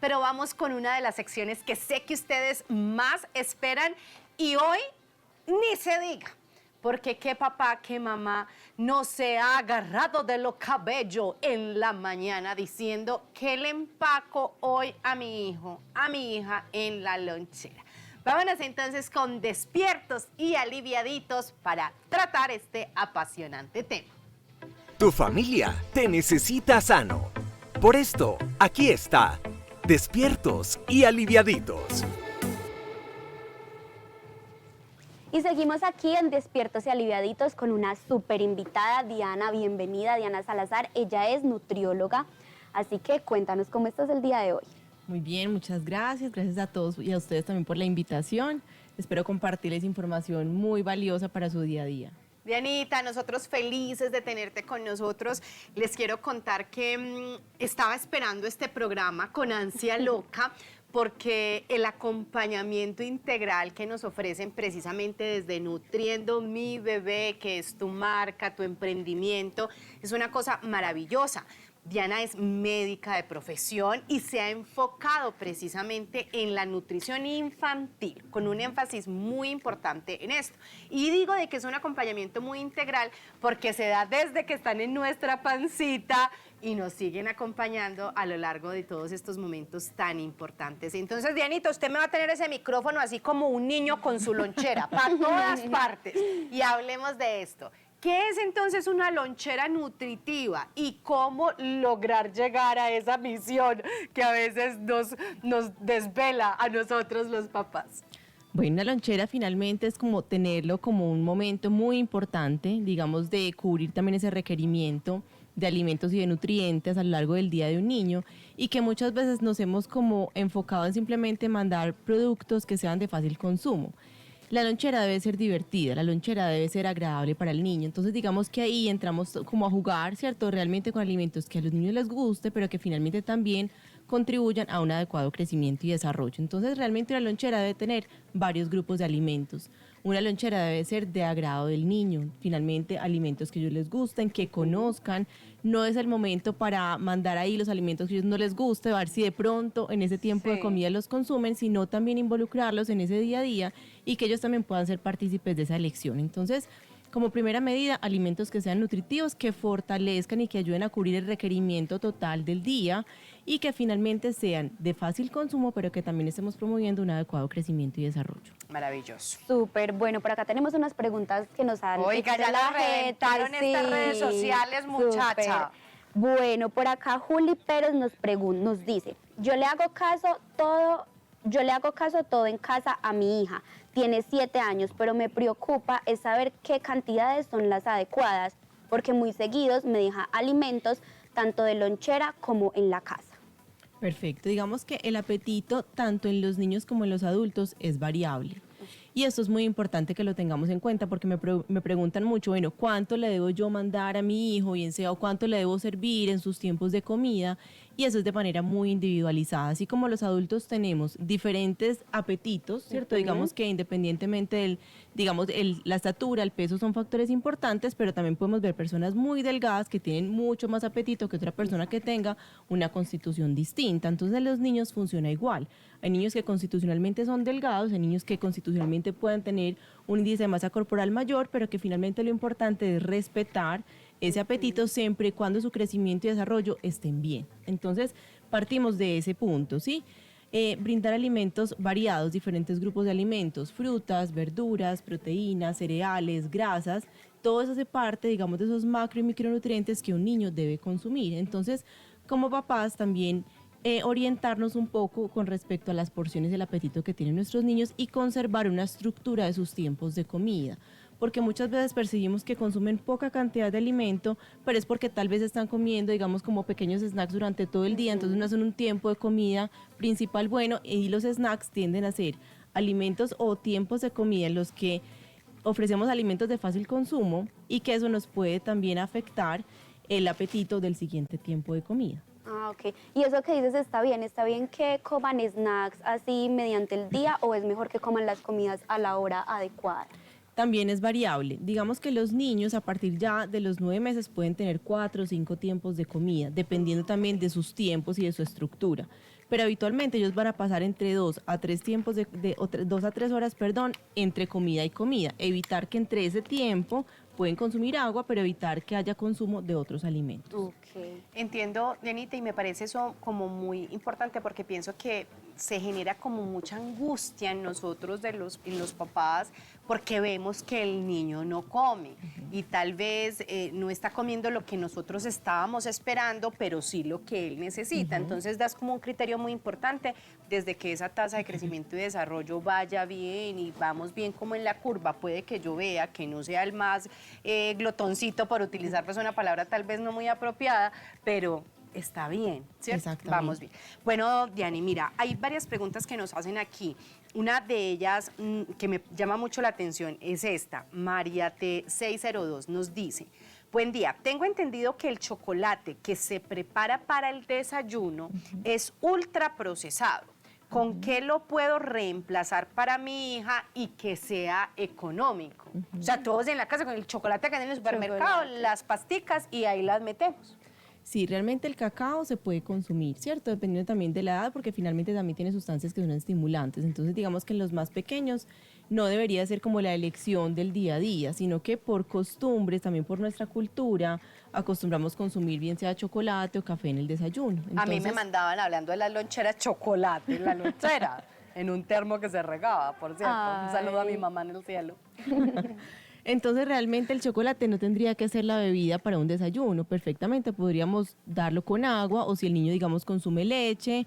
pero vamos con una de las secciones que sé que ustedes más esperan y hoy ni se diga. Porque qué papá, qué mamá no se ha agarrado de los cabellos en la mañana diciendo que le empaco hoy a mi hijo, a mi hija en la lonchera. Vámonos entonces con despiertos y aliviaditos para tratar este apasionante tema. Tu familia te necesita sano. Por esto, aquí está, Despiertos y Aliviaditos. Y seguimos aquí en Despiertos y Aliviaditos con una súper invitada, Diana. Bienvenida, Diana Salazar. Ella es nutrióloga, así que cuéntanos cómo estás el día de hoy. Muy bien, muchas gracias. Gracias a todos y a ustedes también por la invitación. Espero compartirles información muy valiosa para su día a día. Dianita, nosotros felices de tenerte con nosotros. Les quiero contar que estaba esperando este programa con ansia loca porque el acompañamiento integral que nos ofrecen precisamente desde Nutriendo Mi Bebé, que es tu marca, tu emprendimiento, es una cosa maravillosa. Diana es médica de profesión y se ha enfocado precisamente en la nutrición infantil, con un énfasis muy importante en esto. Y digo de que es un acompañamiento muy integral porque se da desde que están en nuestra pancita y nos siguen acompañando a lo largo de todos estos momentos tan importantes. Entonces, Dianita, usted me va a tener ese micrófono así como un niño con su lonchera, para todas partes. Y hablemos de esto. ¿Qué es entonces una lonchera nutritiva y cómo lograr llegar a esa misión que a veces nos desvela a nosotros los papás? Bueno, una lonchera finalmente es como tenerlo como un momento muy importante, digamos, de cubrir también ese requerimiento de alimentos y de nutrientes a lo largo del día de un niño y que muchas veces nos hemos como enfocado en simplemente mandar productos que sean de fácil consumo. La lonchera debe ser divertida, la lonchera debe ser agradable para el niño. Entonces, digamos que ahí entramos como a jugar, ¿cierto? Realmente con alimentos que a los niños les guste, pero que finalmente también contribuyan a un adecuado crecimiento y desarrollo. Entonces, realmente la lonchera debe tener varios grupos de alimentos. Una lonchera debe ser de agrado del niño, finalmente alimentos que a ellos les gusten, que conozcan. No es el momento para mandar ahí los alimentos que a ellos no les guste, a ver si de pronto en ese tiempo de comida los consumen, sino también involucrarlos en ese día a día y que ellos también puedan ser partícipes de esa elección. Entonces, como primera medida, alimentos que sean nutritivos, que fortalezcan y que ayuden a cubrir el requerimiento total del día y que finalmente sean de fácil consumo, pero que también estemos promoviendo un adecuado crecimiento y desarrollo. Maravilloso. Súper, bueno, por acá tenemos unas preguntas que nos han Oiga, hecho ya la la reventaron gente, estas redes sociales, muchacha. Súper. Bueno, por acá Juli Pérez nos dice, yo le hago caso todo en casa a mi hija. Tiene 7 años, pero me preocupa es saber qué cantidades son las adecuadas, porque muy seguidos me deja alimentos tanto de lonchera como en la casa. Perfecto. Digamos que el apetito, tanto en los niños como en los adultos, es variable. Y esto es muy importante que lo tengamos en cuenta porque me preguntan mucho, bueno, ¿cuánto le debo yo mandar a mi hijo, bien sea, o cuánto le debo servir en sus tiempos de comida? Y eso es de manera muy individualizada. Así como los adultos tenemos diferentes apetitos, ¿cierto? Digamos que independientemente del, la estatura, el peso son factores importantes, pero también podemos ver personas muy delgadas que tienen mucho más apetito que otra persona que tenga una constitución distinta. Entonces, en los niños funciona igual. Hay niños que constitucionalmente son delgados, hay niños que constitucionalmente pueden tener un índice de masa corporal mayor, pero que finalmente lo importante es respetar ese apetito siempre y cuando su crecimiento y desarrollo estén bien. Entonces, partimos de ese punto, ¿sí? Brindar alimentos variados, diferentes grupos de alimentos, frutas, verduras, proteínas, cereales, grasas, todo eso hace parte, digamos, de esos macro y micronutrientes que un niño debe consumir. Entonces, como papás también orientarnos un poco con respecto a las porciones del apetito que tienen nuestros niños y conservar una estructura de sus tiempos de comida. Porque muchas veces percibimos que consumen poca cantidad de alimento, pero es porque tal vez están comiendo, digamos, como pequeños snacks durante todo el día, entonces no hacen un tiempo de comida principal bueno y los snacks tienden a ser alimentos o tiempos de comida en los que ofrecemos alimentos de fácil consumo y que eso nos puede también afectar el apetito del siguiente tiempo de comida. Ah, ok. Y eso que dices está bien que coman snacks así mediante el día o es mejor que coman las comidas a la hora adecuada. También es variable. Digamos que los niños a partir ya de los 9 meses pueden tener 4 o 5 tiempos de comida, dependiendo también de sus tiempos y de su estructura. pero habitualmente ellos van a pasar entre 2 a 3 tiempos 2 a 3 horas, perdón, entre comida y comida. Evitar que entre ese tiempo pueden consumir agua, pero evitar que haya consumo de otros alimentos. Ok. Entiendo, Dianita, y me parece eso como muy importante porque pienso que se genera como mucha angustia en nosotros, en los papás, porque vemos que el niño no come y tal vez no está comiendo lo que nosotros estábamos esperando, pero sí lo que él necesita. Entonces das como un criterio muy importante desde que esa tasa de crecimiento y desarrollo vaya bien y vamos bien como en la curva. Puede que yo vea que no sea el más glotoncito, por utilizar pues una palabra tal vez no muy apropiada, pero está bien, ¿cierto? Exactamente. Vamos bien. Bueno, Diani, mira, hay varias preguntas que nos hacen aquí. Una de ellas que me llama mucho la atención es esta. María T602 nos dice: buen día, tengo entendido que el chocolate que se prepara para el desayuno es ultra procesado. ¿Con qué lo puedo reemplazar para mi hija y que sea económico? O sea, todos en la casa con el chocolate que hay en el supermercado, las pasticas y ahí las metemos. Sí, realmente el cacao se puede consumir, ¿cierto? Dependiendo también de la edad, porque finalmente también tiene sustancias que son estimulantes. Entonces, digamos que en los más pequeños no debería ser como la elección del día a día, sino que por costumbres, también por nuestra cultura, acostumbramos consumir bien sea chocolate o café en el desayuno. A mí me Entonces, mandaban, hablando de las loncheras, chocolate en la lonchera, en un termo que se regaba, por cierto. Un saludo a mi mamá en el cielo. Entonces realmente el chocolate no tendría que ser la bebida para un desayuno. Perfectamente podríamos darlo con agua, o si el niño, digamos, consume leche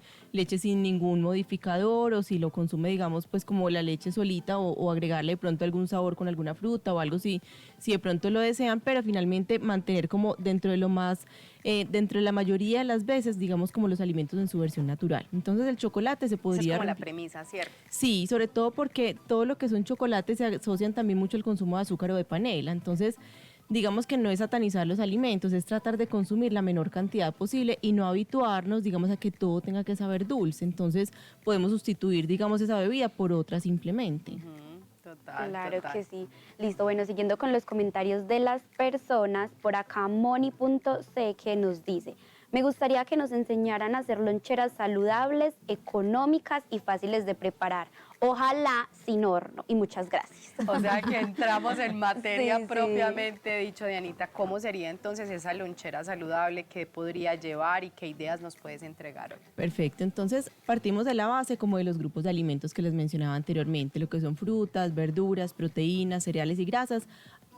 sin ningún modificador, o si lo consume, digamos, pues como la leche solita, o agregarle de pronto algún sabor con alguna fruta o algo, si de pronto lo desean, pero finalmente mantener como dentro de lo más, dentro de la mayoría de las veces, digamos, como los alimentos en su versión natural. Entonces el chocolate se Esa podría... es como la premisa, ¿cierto? Sí, sobre todo porque todo lo que son chocolates se asocian también mucho al consumo de azúcar o de panela. Entonces, digamos que no es satanizar los alimentos, es tratar de consumir la menor cantidad posible y no habituarnos, digamos, a que todo tenga que saber dulce. Entonces, podemos sustituir, digamos, esa bebida por otra simplemente. Total, Claro total. que sí. Listo, bueno, siguiendo con los comentarios de las personas, por acá Moni.c que nos dice: me gustaría que nos enseñaran a hacer loncheras saludables, económicas y fáciles de preparar. Ojalá sin horno. Y muchas gracias. O sea que entramos en materia Sí, sí. propiamente dicho, Dianita. ¿Cómo sería entonces esa lonchera saludable? ¿Qué podría llevar y qué ideas nos puedes entregar hoy? Perfecto, entonces partimos de la base como de los grupos de alimentos que les mencionaba anteriormente, lo que son frutas, verduras, proteínas, cereales y grasas.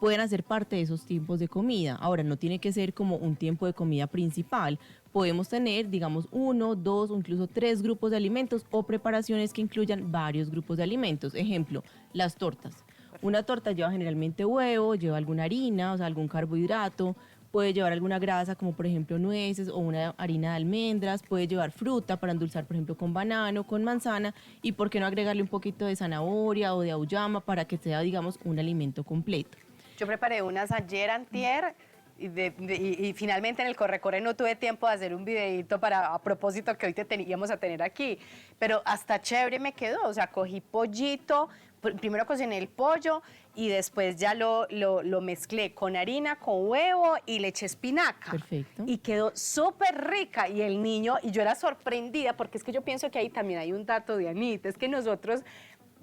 Pueden hacer parte de esos tiempos de comida. Ahora, no tiene que ser como un tiempo de comida principal. Podemos tener, digamos, 1, 2 o incluso 3 grupos de alimentos o preparaciones que incluyan varios grupos de alimentos. Ejemplo, las tortas. Una torta lleva generalmente huevo, lleva alguna harina, o sea, algún carbohidrato, puede llevar alguna grasa como por ejemplo nueces o una harina de almendras, puede llevar fruta para endulzar por ejemplo con banano, con manzana, y por qué no agregarle un poquito de zanahoria o de auyama para que sea, digamos, un alimento completo. Yo preparé unas ayer, antier, y finalmente en el corre-corre no tuve tiempo de hacer un videíto a propósito que hoy te íbamos a tener aquí, pero hasta chévere me quedó. O sea, cogí pollito, primero cociné el pollo y después ya lo mezclé con harina, con huevo y leche espinaca. Perfecto. Y quedó súper rica. Y el niño, y yo era sorprendida, porque es que yo pienso que ahí también hay un dato de Anita, es que nosotros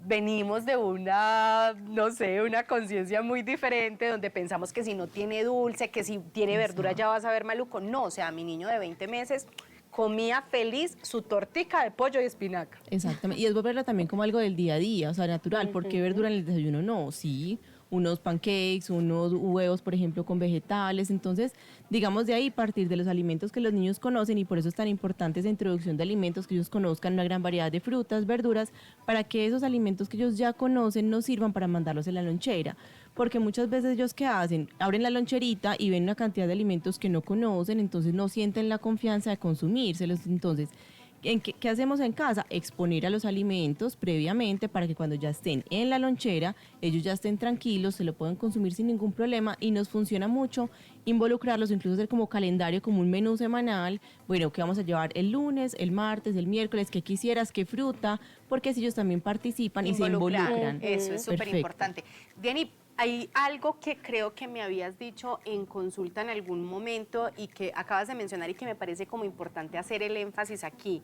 venimos de una, no sé, una conciencia muy diferente, donde pensamos que si no tiene dulce, que si tiene verdura ya vas a ver maluco. No, o sea, mi niño de 20 meses comía feliz su tortica de pollo y espinaca. Exactamente, y es volverla también como algo del día a día, o sea, natural. ¿Por qué verdura en el desayuno? No, sí, unos pancakes, unos huevos, por ejemplo, con vegetales. Entonces, digamos, de ahí partir de los alimentos que los niños conocen, y por eso es tan importante esa introducción de alimentos, que ellos conozcan una gran variedad de frutas, verduras, para que esos alimentos que ellos ya conocen nos sirvan para mandarlos en la lonchera. Porque muchas veces ellos, ¿qué hacen? Abren la loncherita y ven una cantidad de alimentos que no conocen, entonces no sienten la confianza de consumírselos. Entonces, ¿qué hacemos en casa? Exponer a los alimentos previamente para que cuando ya estén en la lonchera, ellos ya estén tranquilos, se lo pueden consumir sin ningún problema, y nos funciona mucho involucrarlos, incluso hacer como calendario, como un menú semanal. Bueno, ¿qué vamos a llevar el lunes, el martes, el miércoles? ¿Qué quisieras? ¿Qué fruta? Porque así ellos también participan y se involucran. Eso es súper Perfecto. importante. Diany, hay algo que creo que me habías dicho en consulta en algún momento y que acabas de mencionar y que me parece como importante hacer el énfasis aquí.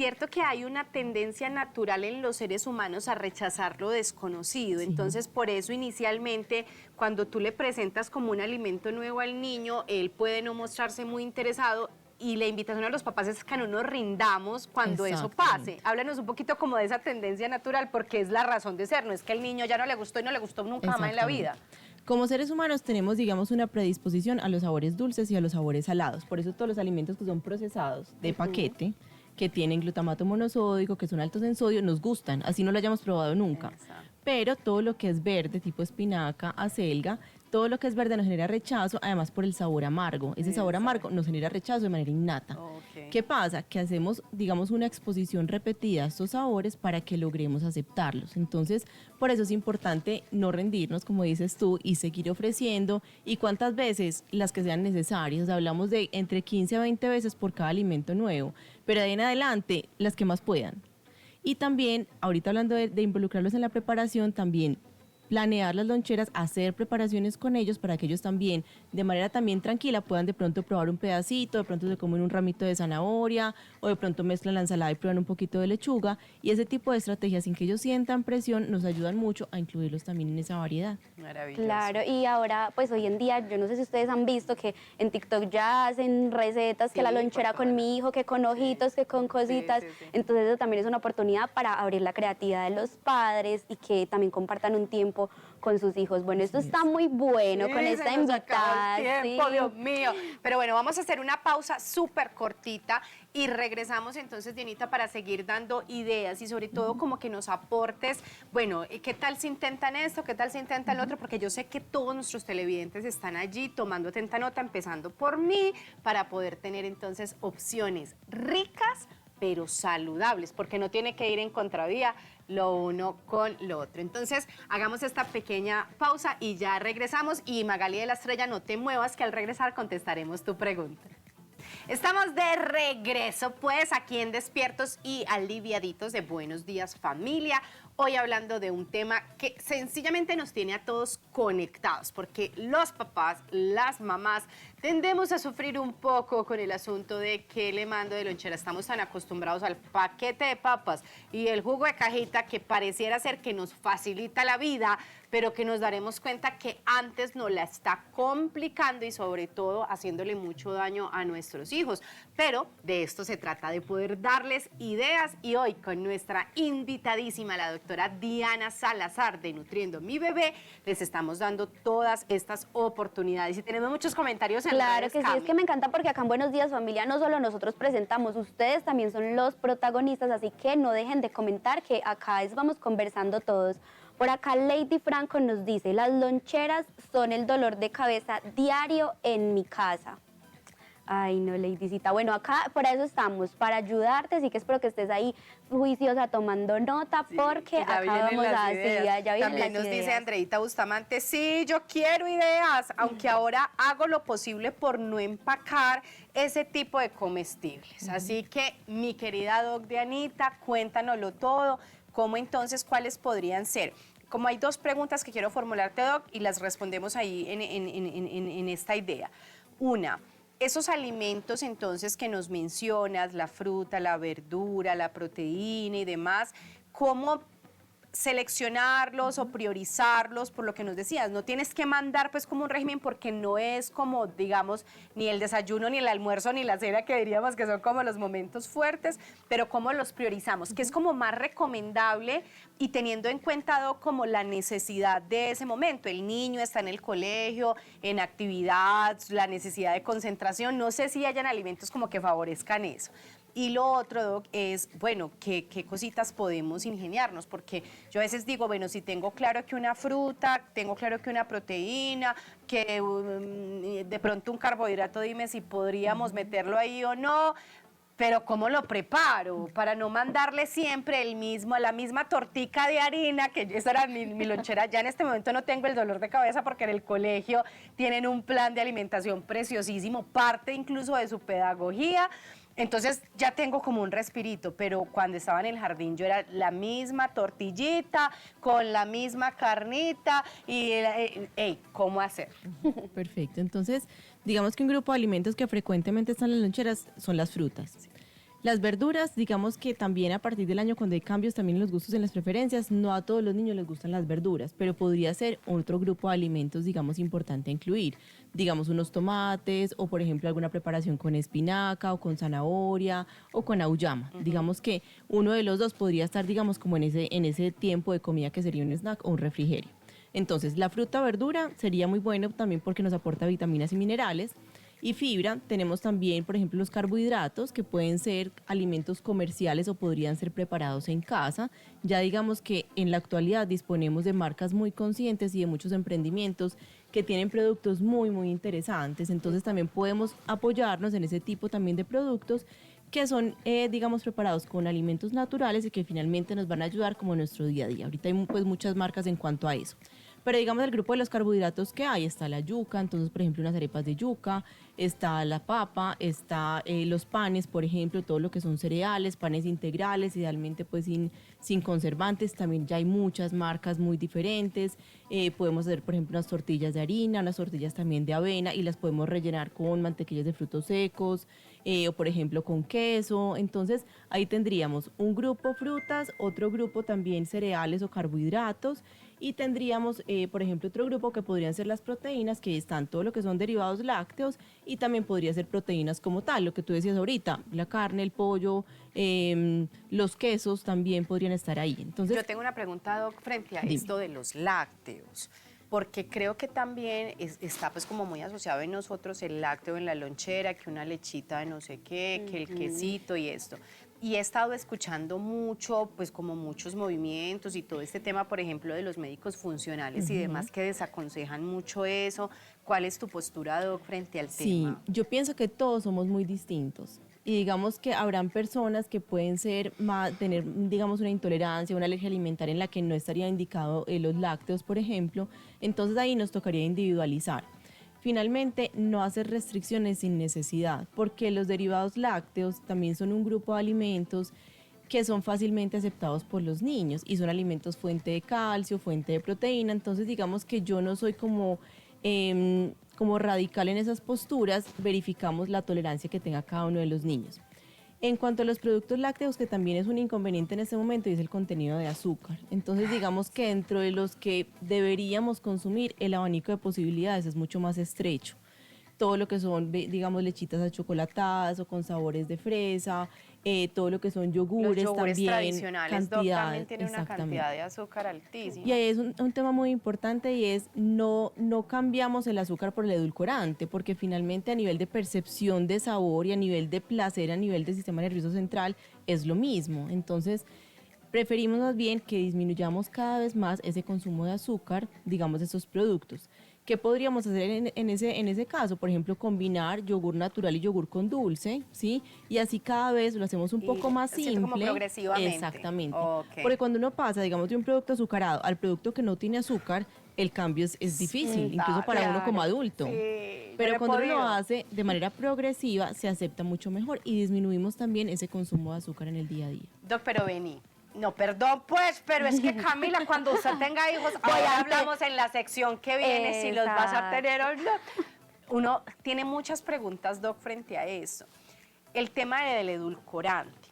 cierto que hay una tendencia natural en los seres humanos a rechazar lo desconocido. Sí. Entonces, por eso inicialmente, cuando tú le presentas como un alimento nuevo al niño, él puede no mostrarse muy interesado. Y la invitación a los papás es que no nos rindamos cuando eso pase. Háblanos un poquito como de esa tendencia natural, porque es la razón de ser. No es que el niño ya no le gustó y no le gustó nunca más en la vida. Como seres humanos tenemos, digamos, una predisposición a los sabores dulces y a los sabores salados. Por eso todos los alimentos que son procesados de paquete, que tienen glutamato monosódico, que son altos en sodio, nos gustan. Así no lo hayamos probado nunca. Exacto. Pero todo lo que es verde, tipo espinaca, acelga, todo lo que es verde nos genera rechazo, además por el sabor amargo. Ese sabor amargo nos genera rechazo de manera innata. Ok. ¿Qué pasa? Que hacemos, digamos, una exposición repetida a estos sabores para que logremos aceptarlos. Entonces, por eso es importante no rendirnos, como dices tú, y seguir ofreciendo. ¿Y cuántas veces? Las que sean necesarias. Hablamos de entre 15 a 20 veces por cada alimento nuevo, pero de ahí en adelante, las que más puedan. Y también, ahorita hablando de involucrarlos en la preparación, también planear las loncheras, hacer preparaciones con ellos para que ellos también, de manera también tranquila, puedan de pronto probar un pedacito, de pronto se comen un ramito de zanahoria, o de pronto mezclan la ensalada y prueban un poquito de lechuga. Y ese tipo de estrategias, sin que ellos sientan presión, nos ayudan mucho a incluirlos también en esa variedad. Maravilloso. Claro, y ahora, pues hoy en día, yo no sé si ustedes han visto que en TikTok ya hacen recetas, que Sí, la lonchera por con todas. mi hijo, que con ojitos, que con cositas. sí, sí. Entonces eso también es una oportunidad para abrir la creatividad de los padres y que también compartan un tiempo con sus hijos. Bueno, esto está muy bueno Sí, con esta se nos acabó invitada. el tiempo, sí. Dios mío. Pero bueno, vamos a hacer una pausa súper cortita y regresamos entonces, Dianita, para seguir dando ideas y sobre todo como que nos aportes, bueno, ¿qué tal si intentan esto? ¿Qué tal si intentan lo otro? Porque yo sé que todos nuestros televidentes están allí tomando atenta nota, empezando por mí, para poder tener entonces opciones ricas, pero saludables, porque no tiene que ir en contravía lo uno con lo otro. Entonces, hagamos esta pequeña pausa y ya regresamos. Y Magali de la Estrella, no te muevas, que al regresar contestaremos tu pregunta. Estamos de regreso, pues, aquí en Despiertos y Aliviaditos de Buenos Días, Familia. Hoy hablando de un tema que sencillamente nos tiene a todos conectados, porque los papás, las mamás, tendemos a sufrir un poco con el asunto de que le mando de lonchera. Estamos tan acostumbrados al paquete de papas y el jugo de cajita que pareciera ser que nos facilita la vida, pero que nos daremos cuenta que antes nos la está complicando y sobre todo haciéndole mucho daño a nuestros hijos. Pero de esto se trata, de poder darles ideas, y hoy con nuestra invitadísima, la doctora Diana Salazar de Nutriendo Mi Bebé, les estamos dando todas estas oportunidades y tenemos muchos comentarios en Claro redes, que sí, Cami. es que me encanta porque acá en Buenos Días Familia no solo nosotros presentamos, ustedes también son los protagonistas, así que no dejen de comentar que acá vamos conversando todos. Por acá Lady Franco nos dice, las loncheras son el dolor de cabeza diario en mi casa. Ay, no, Ladycita. Bueno, acá por eso estamos, para ayudarte, así que espero que estés ahí juiciosa tomando nota, Sí, porque que ya acá vienen vamos las a... ideas. Sí, ya vienen También las nos dice ideas. Andreita Bustamante, sí, yo quiero ideas, aunque ahora hago lo posible por no empacar ese tipo de comestibles. Así que, mi querida doc Dianita, cuéntanoslo todo. ¿Cómo entonces, cuáles podrían ser? Como hay dos preguntas que quiero formularte, doc, y las respondemos ahí en esta idea. Una, esos alimentos entonces que nos mencionas, la fruta, la verdura, la proteína y demás, ¿cómo seleccionarlos o priorizarlos? Por lo que nos decías, no tienes que mandar pues como un régimen, porque no es como, digamos, ni el desayuno, ni el almuerzo, ni la cena, que diríamos que son como los momentos fuertes, pero cómo los priorizamos, que es como más recomendable y teniendo en cuenta como la necesidad de ese momento. El niño está en el colegio, en actividad, la necesidad de concentración, no sé si hayan alimentos como que favorezcan eso. Y lo otro, doc, es, bueno, ¿qué cositas podemos ingeniarnos? Porque yo a veces digo, bueno, si tengo claro que una fruta, tengo claro que una proteína, que de pronto un carbohidrato, dime si podríamos meterlo ahí o no, pero ¿cómo lo preparo? Para no mandarle siempre la misma tortica de harina, que esa era mi lonchera. Ya en este momento no tengo el dolor de cabeza porque en el colegio tienen un plan de alimentación preciosísimo, parte incluso de su pedagogía. Entonces ya tengo como un respirito, pero cuando estaba en el jardín yo era la misma tortillita, con la misma carnita y, ¿cómo hacer? Perfecto. Entonces, digamos que un grupo de alimentos que frecuentemente están en las loncheras son las frutas. Las verduras, digamos que también a partir del año cuando hay cambios también en los gustos, en las preferencias, no a todos los niños les gustan las verduras, pero podría ser otro grupo de alimentos, digamos, importante a incluir. Digamos, unos tomates o, por ejemplo, alguna preparación con espinaca o con zanahoria o con auyama. Digamos que uno de los dos podría estar, digamos, como en ese tiempo de comida que sería un snack o un refrigerio. Entonces, la fruta o verdura sería muy bueno también porque nos aporta vitaminas y minerales. Y fibra, tenemos también, por ejemplo, los carbohidratos, que pueden ser alimentos comerciales o podrían ser preparados en casa. Ya digamos que en la actualidad disponemos de marcas muy conscientes y de muchos emprendimientos que tienen productos muy, muy interesantes. Entonces también podemos apoyarnos en ese tipo también de productos que son, digamos, preparados con alimentos naturales y que finalmente nos van a ayudar como en nuestro día a día. Ahorita hay pues muchas marcas en cuanto a eso. Pero digamos, el grupo de los carbohidratos que hay, está la yuca, entonces, por ejemplo, unas arepas de yuca, está la papa, está los panes, por ejemplo, todo lo que son cereales, panes integrales, idealmente pues sin conservantes. También ya hay muchas marcas muy diferentes. Podemos hacer, por ejemplo, unas tortillas de harina, unas tortillas también de avena y las podemos rellenar con mantequillas de frutos secos o, por ejemplo, con queso. Entonces, ahí tendríamos un grupo frutas, otro grupo también cereales o carbohidratos. Y tendríamos, por ejemplo, otro grupo que podrían ser las proteínas, que están todo lo que son derivados lácteos y también podría ser proteínas como tal, lo que tú decías ahorita, la carne, el pollo, los quesos también podrían estar ahí. Entonces, yo tengo una pregunta, Doc, frente a dime. esto de los lácteos, porque creo que también está pues como muy asociado en nosotros el lácteo en la lonchera, que una lechita de no sé qué, que el quesito y esto. Y he estado escuchando mucho, pues como muchos movimientos y todo este tema, por ejemplo, de los médicos funcionales y demás que desaconsejan mucho eso. ¿Cuál es tu postura, Doc, frente al tema? Sí, yo pienso que todos somos muy distintos. Y digamos que habrán personas que pueden ser tener, digamos, una intolerancia, una alergia alimentaria en la que no estaría indicado los lácteos, por ejemplo. Entonces ahí nos tocaría individualizar. Finalmente, no hacer restricciones sin necesidad, porque los derivados lácteos también son un grupo de alimentos que son fácilmente aceptados por los niños y son alimentos fuente de calcio, fuente de proteína. Entonces, digamos que yo no soy como radical en esas posturas, verificamos la tolerancia que tenga cada uno de los niños. En cuanto a los productos lácteos, que también es un inconveniente en este momento, y es el contenido de azúcar. Entonces, digamos que dentro de los que deberíamos consumir, el abanico de posibilidades es mucho más estrecho. Todo lo que son, digamos, lechitas achocolatadas o con sabores de fresa, todo lo que son yogures, Los yogures también, tradicionales, Doc, también tienen una cantidad de azúcar altísima. Y ahí es un tema muy importante y es no cambiamos el azúcar por el edulcorante, porque finalmente a nivel de percepción de sabor y a nivel de placer, a nivel del sistema nervioso central, es lo mismo. Entonces, preferimos más bien que disminuyamos cada vez más ese consumo de azúcar, digamos, de estos productos. ¿Qué podríamos hacer en ese caso? Por ejemplo, combinar yogur natural y yogur con dulce, ¿sí? Y así cada vez lo hacemos un poco más simple. Como progresivamente. Exactamente. Okay. Porque cuando uno pasa, digamos, de un producto azucarado al producto que no tiene azúcar, el cambio es difícil, incluso para uno como adulto. Sí, pero cuando uno lo hace de manera progresiva, se acepta mucho mejor y disminuimos también ese consumo de azúcar en el día a día. Doc, pero vení. No, perdón, pues, pero es que Camila, cuando usted tenga hijos, ahora hablamos en la sección que viene, si los vas a tener o no. Uno tiene muchas preguntas, Doc, frente a eso. El tema del edulcorante.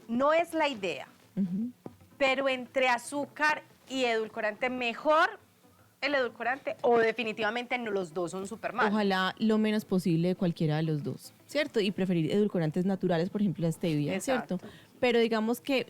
No es la idea, pero entre azúcar y edulcorante, mejor el edulcorante o definitivamente no, los dos son súper malos. Ojalá lo menos posible de cualquiera de los dos, ¿cierto? Y preferir edulcorantes naturales, por ejemplo, la stevia, ¿cierto? Pero digamos que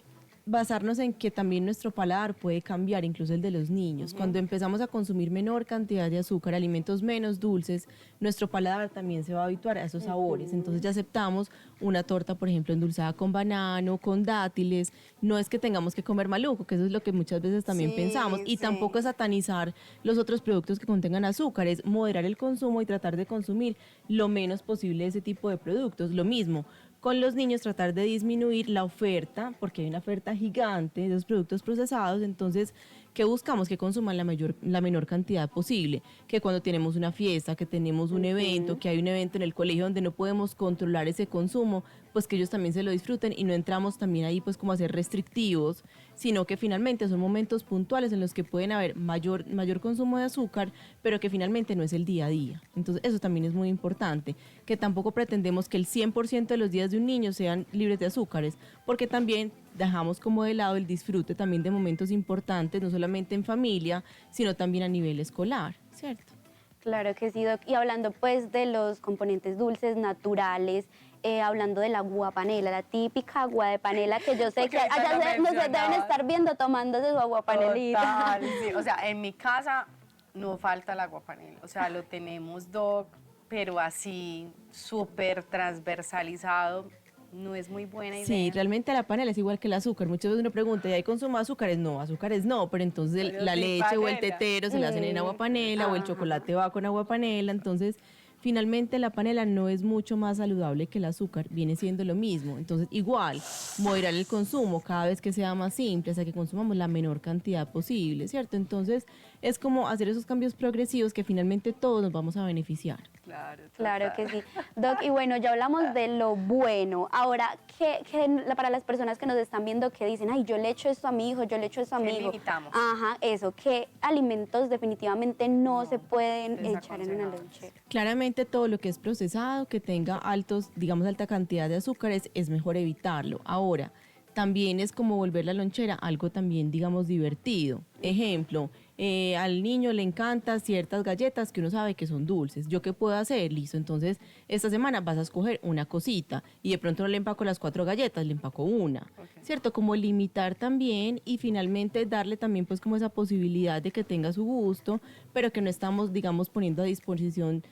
basarnos en que también nuestro paladar puede cambiar, incluso el de los niños. Cuando empezamos a consumir menor cantidad de azúcar, alimentos menos dulces, nuestro paladar también se va a habituar a esos sabores. Entonces ya aceptamos una torta, por ejemplo, endulzada con banano, con dátiles. No es que tengamos que comer maluco, que eso es lo que muchas veces también pensamos. Y tampoco es satanizar los otros productos que contengan azúcar, es moderar el consumo y tratar de consumir lo menos posible de ese tipo de productos. Lo mismo, con los niños tratar de disminuir la oferta, porque hay una oferta gigante de esos productos procesados, entonces que buscamos que consuman la menor cantidad posible, que cuando tenemos una fiesta, que tenemos un evento, que hay un evento en el colegio donde no podemos controlar ese consumo, pues que ellos también se lo disfruten y no entramos también ahí pues como a ser restrictivos, sino que finalmente son momentos puntuales en los que pueden haber mayor consumo de azúcar, pero que finalmente no es el día a día. Entonces eso también es muy importante, que tampoco pretendemos que el 100% de los días de un niño sean libres de azúcares, porque también dejamos como de lado el disfrute también de momentos importantes, no solamente en familia, sino también a nivel escolar, ¿cierto? Claro que sí, Doc. Y hablando pues de los componentes dulces naturales, hablando de la agua panela, la típica agua de panela que yo sé Porque que ahorita allá lo nos deben mencionabas. estar viendo tomándose su agua panelita. Total, sí. O sea, en mi casa no falta el agua panela. O sea, lo tenemos, Doc, pero así súper transversalizado. No es muy buena idea. Sí, realmente la panela es igual que el azúcar. Muchas veces uno pregunta, ¿y hay consumo de azúcares? No, azúcares no, pero entonces Pero la sí leche o el panela. tetero se lo hacen en agua panela o el chocolate va con agua panela. Entonces, finalmente la panela no es mucho más saludable que el azúcar, viene siendo lo mismo. Entonces, igual, moderar el consumo cada vez que sea más simple, hasta que consumamos la menor cantidad posible, ¿cierto? Entonces, es como hacer esos cambios progresivos que finalmente todos nos vamos a beneficiar. Claro, Claro total. que sí. Doc, y bueno, ya hablamos de lo bueno. Ahora, para las personas que nos están viendo que dicen, ay, yo le echo esto a mi hijo, yo le echo esto a mi ¿Qué hijo. limitamos? Ajá, eso, ¿qué alimentos definitivamente no se pueden echar en una desaconsejados. lonchera? Claramente todo lo que es procesado, que tenga alta cantidad de azúcares, es mejor evitarlo. Ahora, también es como volver la lonchera algo también, digamos, divertido. Ejemplo, al niño le encantan ciertas galletas que uno sabe que son dulces. ¿Yo qué puedo hacer? Listo, entonces esta semana vas a escoger una cosita y de pronto no le empaco las 4 galletas, le empaco una, ¿cierto? Como limitar también y finalmente darle también pues como esa posibilidad de que tenga su gusto, pero que no estamos, digamos, poniendo a disposición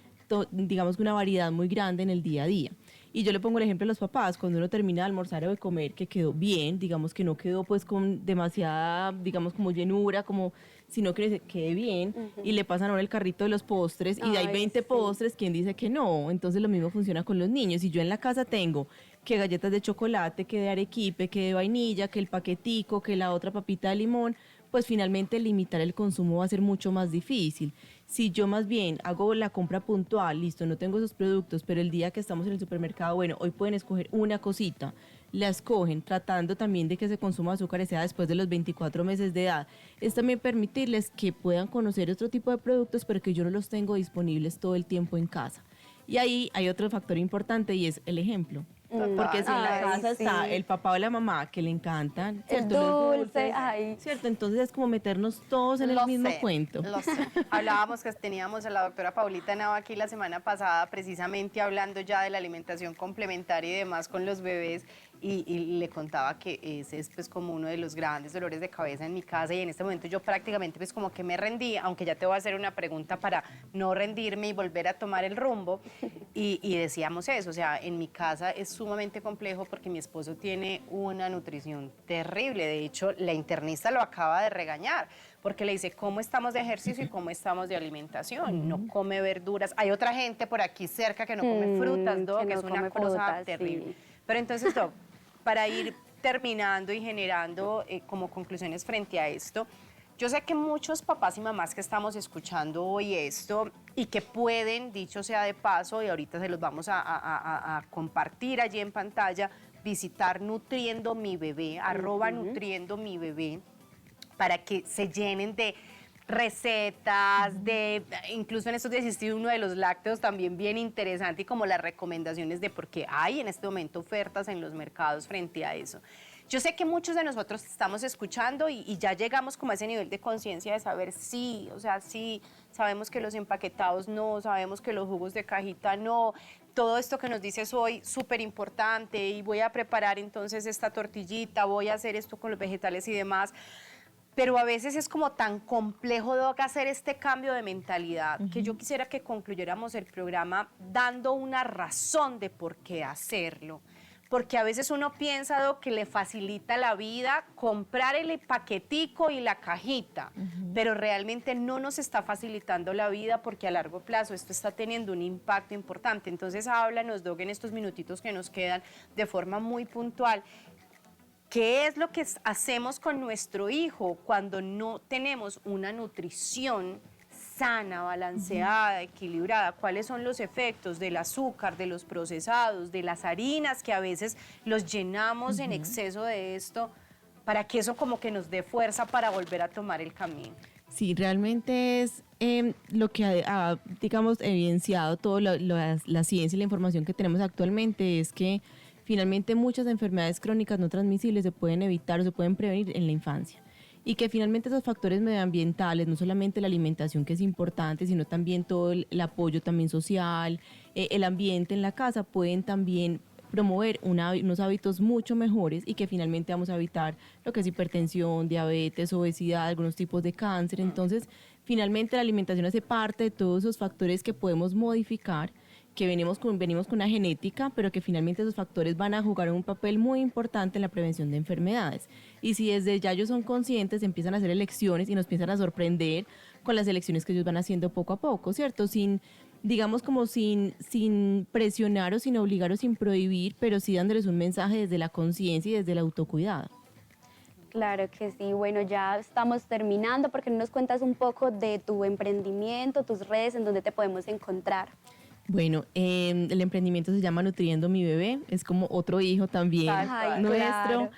digamos que una variedad muy grande en el día a día. Y yo le pongo el ejemplo a los papás, cuando uno termina de almorzar o de comer, que quedó bien, digamos que no quedó pues con demasiada, digamos como llenura, como sino que quede bien, y le pasan ahora el carrito de los postres, y de hay Ay, 20 sí. postres, ¿quién dice que no? Entonces lo mismo funciona con los niños. Si yo en la casa tengo que galletas de chocolate, que de arequipe, que de vainilla, que el paquetico, que la otra papita de limón, pues finalmente limitar el consumo va a ser mucho más difícil. Si yo más bien hago la compra puntual, listo, no tengo esos productos, pero el día que estamos en el supermercado, bueno, hoy pueden escoger una cosita, la escogen tratando también de que ese consumo de azúcares sea después de los 24 meses de edad. Es también permitirles que puedan conocer otro tipo de productos, pero que yo no los tengo disponibles todo el tiempo en casa. Y ahí hay otro factor importante y es el ejemplo. Porque si en la Ay, casa está sí. el papá o la mamá que le encantan, El ¿cierto? Los dulce, ay. ¿cierto? Entonces es como meternos todos en el Lo mismo sé, cuento. lo sé. Hablábamos que teníamos a la doctora Paulita Nava aquí la semana pasada, precisamente hablando ya de la alimentación complementaria y demás con los bebés, y le contaba que ese es pues como uno de los grandes dolores de cabeza en mi casa, y en este momento yo prácticamente pues como que me rendí, aunque ya te voy a hacer una pregunta para no rendirme y volver a tomar el rumbo, y decíamos eso, o sea, en mi casa es sumamente complejo porque mi esposo tiene una nutrición terrible. De hecho, la internista lo acaba de regañar porque le dice cómo estamos de ejercicio y cómo estamos de alimentación. No come verduras. Hay otra gente por aquí cerca que no come frutas, Doc, que que no es una come cosa frutas, terrible. sí. Pero entonces, Doc, para ir terminando y generando como conclusiones frente a esto, yo sé que muchos papás y mamás que estamos escuchando hoy esto y que pueden, dicho sea de paso, y ahorita se los vamos a compartir allí en pantalla, visitar Nutriendo Mi Bebé, @Nutriendo Mi Bebé, para que se llenen de recetas, incluso en estos días existe uno de los lácteos también bien interesante, y como las recomendaciones de por qué hay en este momento ofertas en los mercados frente a eso. Yo sé que muchos de nosotros estamos escuchando y ya llegamos como a ese nivel de conciencia de saber sí, o sea, sí, sabemos que los empaquetados no, sabemos que los jugos de cajita no, todo esto que nos dices hoy, súper importante, y voy a preparar entonces esta tortillita, voy a hacer esto con los vegetales y demás. Pero a veces es como tan complejo, Doc, hacer este cambio de mentalidad, que yo quisiera que concluyéramos el programa dando una razón de por qué hacerlo. Porque a veces uno piensa, Doc, que le facilita la vida comprar el paquetico y la cajita, pero realmente no nos está facilitando la vida, porque a largo plazo esto está teniendo un impacto importante. Entonces háblanos, Doc, en estos minutitos que nos quedan de forma muy puntual. ¿qué es lo que hacemos con nuestro hijo cuando no tenemos una nutrición sana, balanceada, equilibrada? ¿Cuáles son los efectos del azúcar, de los procesados, de las harinas que a veces los llenamos en exceso de esto, para que eso como que nos dé fuerza para volver a tomar el camino? Sí, realmente es lo que ha, digamos, evidenciado toda la ciencia y la información que tenemos actualmente, es que finalmente muchas enfermedades crónicas no transmisibles se pueden evitar o se pueden prevenir en la infancia. Y que finalmente esos factores medioambientales, no solamente la alimentación, que es importante, sino también todo el apoyo también social, el ambiente en la casa, pueden también promover unos hábitos mucho mejores, y que finalmente vamos a evitar lo que es hipertensión, diabetes, obesidad, algunos tipos de cáncer. Entonces, finalmente la alimentación hace parte de todos esos factores que podemos modificar, que venimos con una genética, pero que finalmente esos factores van a jugar un papel muy importante en la prevención de enfermedades. Y si desde ya ellos son conscientes, empiezan a hacer elecciones y nos empiezan a sorprender con las elecciones que ellos van haciendo poco a poco, ¿cierto? Digamos como sin presionar o sin obligar o sin prohibir, pero sí dándoles un mensaje desde la conciencia y desde el autocuidado. Claro que sí. Bueno, ya estamos terminando. ¿Por qué no nos cuentas un poco de tu emprendimiento, tus redes, en donde te podemos encontrar? Bueno, el emprendimiento se llama Nutriendo mi bebé, es como otro hijo también nuestro. Claro.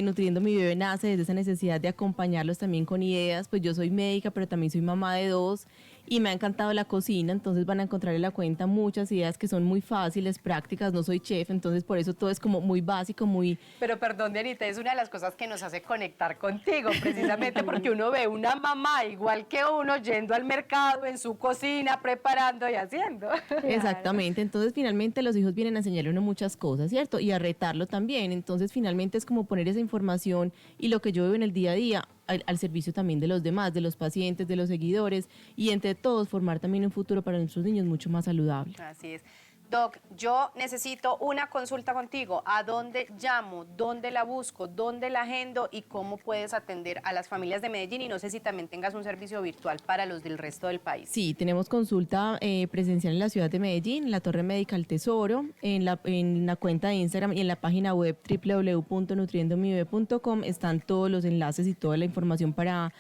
Nutriendo mi bebé nace desde esa necesidad de acompañarlos también con ideas. Pues yo soy médica, pero también soy mamá de 2 y me ha encantado la cocina, entonces van a encontrar en la cuenta muchas ideas que son muy fáciles, prácticas. No soy chef, entonces por eso todo es como muy básico, muy... Pero perdón, Dianita, es una de las cosas que nos hace conectar contigo, precisamente porque uno ve una mamá igual que uno yendo al mercado, en su cocina, preparando y haciendo. Exactamente, entonces finalmente los hijos vienen a enseñarle a uno muchas cosas, ¿cierto? Y a retarlo también. Entonces finalmente es como poner esa información y lo que yo veo en el día a día al servicio también de los demás, de los pacientes, de los seguidores, y entre todos formar también un futuro para nuestros niños mucho más saludable. Así es. Doc, yo necesito una consulta contigo. ¿A dónde llamo? ¿Dónde la busco? ¿Dónde la agendo? ¿Y cómo puedes atender a las familias de Medellín? Y no sé si también tengas un servicio virtual para los del resto del país. Sí, tenemos consulta presencial en la ciudad de Medellín, en la Torre Médica El Tesoro, en la cuenta de Instagram y en la página web www.nutriendomibebe.com están todos los enlaces y toda la información para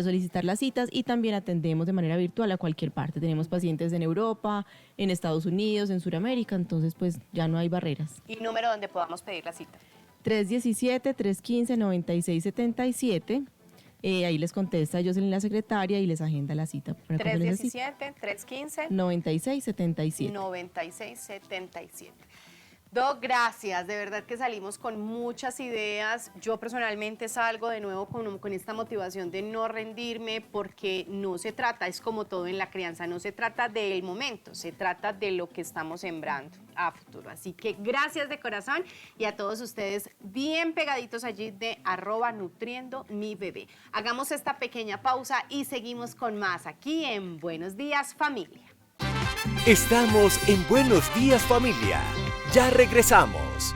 solicitar las citas, y también atendemos de manera virtual a cualquier parte. Tenemos pacientes en Europa, en Estados Unidos, en Sudamérica, entonces pues ya no hay barreras. ¿Y número donde podamos pedir la cita? 317-315-9677. Ahí les contesta Jocelyn, la secretaria, y les agenda la cita. 317-315. 9677. 9677. Doc, gracias, de verdad que salimos con muchas ideas. Yo personalmente salgo de nuevo con esta motivación de no rendirme, porque no se trata, es como todo en la crianza, no se trata del momento, se trata de lo que estamos sembrando a futuro. Así que gracias de corazón, y a todos ustedes bien pegaditos allí de @nutriendomibebe. Hagamos esta pequeña pausa y seguimos con más aquí en Buenos Días, Familia. Estamos en Buenos Días, Familia. Ya regresamos.